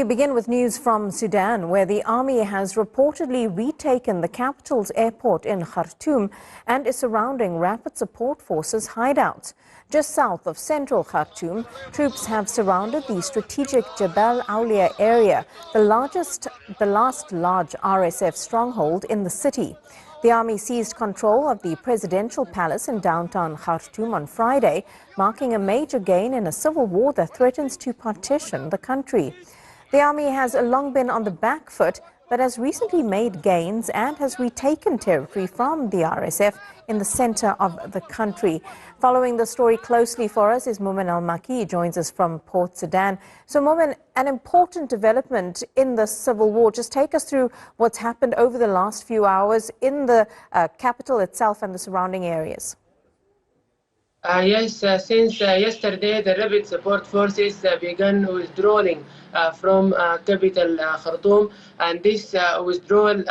We begin with news from Sudan, where the army has reportedly retaken the capital's airport in Khartoum and is surrounding rapid support forces hideouts. Just south of central Khartoum, troops have surrounded the strategic Jebel Aulia area, the last large RSF stronghold in the city. The army seized control of the presidential palace in downtown Khartoum on Friday, marking a major gain in a civil war that threatens to partition the country. The army has long been on the back foot, but has recently made gains and has retaken territory from the RSF in the center of the country. Following the story closely for us is Mumin Al-Maki. He joins us from Port Sudan. So Mumin, an important development in the civil war. Just take us through what's happened over the last few hours in the capital itself and the surrounding areas. Yes, since yesterday, the rapid support forces began withdrawing from capital Khartoum, and this withdrawal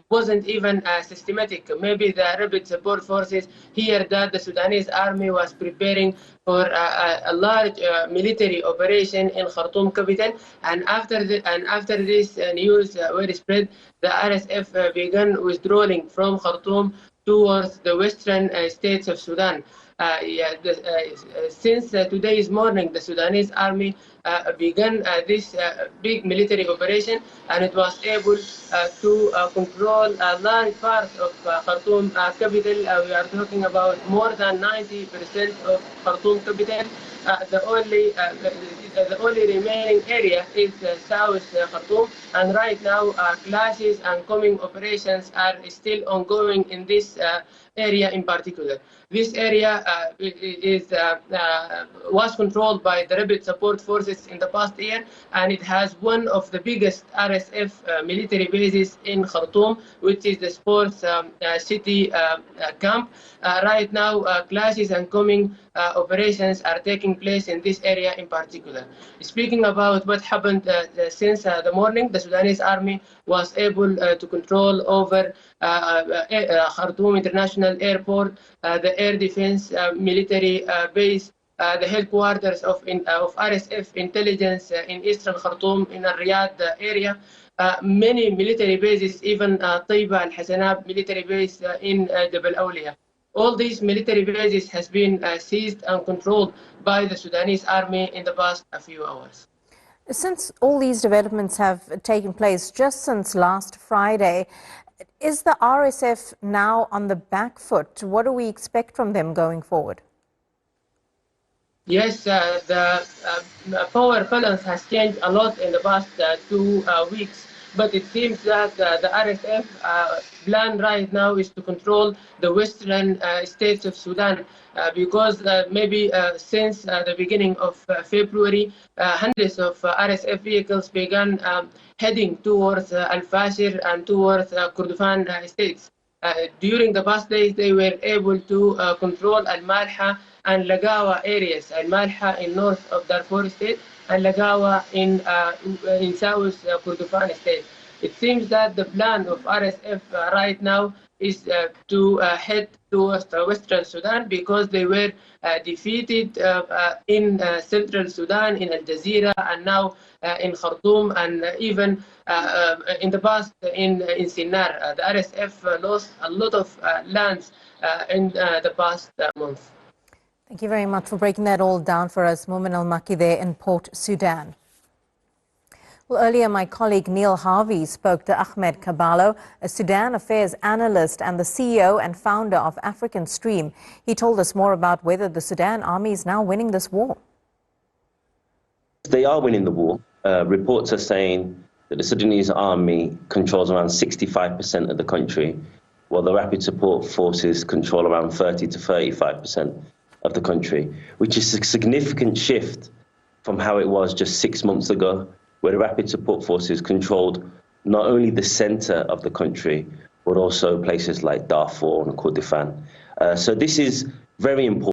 wasn't even systematic. Maybe the rapid support forces heard that the Sudanese army was preparing for a large military operation in Khartoum capital, and after this news were spread, the RSF began withdrawing from Khartoum towards the western states of Sudan. Since today's morning, the Sudanese army began this big military operation, and it was able to control a large part of Khartoum capital. We are talking about more than 90% of Khartoum capital. The only remaining area is South Khartoum, and right now clashes and combing operations are still ongoing in this area in particular. This area was controlled by the rapid support forces in the past year, and it has one of the biggest RSF military bases in Khartoum, which is the sports city camp. Right now, clashes and combing operations are taking place in this area in particular. Speaking about what happened since the morning, the Sudanese army was able to control over Khartoum International Airport, the air defense military base, the headquarters of RSF intelligence in eastern Khartoum in the Riyadh area, many military bases, even Taiba al-Hasanab military base in Jebel Aulia. All these military bases has been seized and controlled by the Sudanese army in the past few hours. Since all these developments have taken place just since last Friday, is the RSF now on the back foot? What do we expect from them going forward? Yes, the power balance has changed a lot in the past 2 weeks, but it seems that the RSF plan right now is to control the western states of Sudan because maybe since the beginning of February, hundreds of RSF vehicles began heading towards Al-Fashir and towards Kordofan states. During the past days, they were able to control Al-Malha and Lagawa areas. Al-Malha in north of Darfur state and Lagawa in south Kordofan state. It seems that the plan of RSF right now is to head towards western Sudan because they were defeated in central Sudan, in Al Jazeera, and now in Khartoum, and even in the past in Sinnar. The RSF lost a lot of lands in the past month. Thank you very much for breaking that all down for us, Mumin Al-Maki there in Port Sudan. Well, earlier, my colleague Neil Harvey spoke to Ahmed Caballo, a Sudan affairs analyst and the CEO and founder of African Stream. He told us more about whether the Sudan army is now winning this war. They are winning the war. Reports are saying that the Sudanese army controls around 65% of the country, while the rapid support forces control around 30 to 35% of the country, which is a significant shift from how it was just 6 months ago, where the rapid support forces controlled not only the center of the country, but also places like Darfur and Kordofan. So this is very important.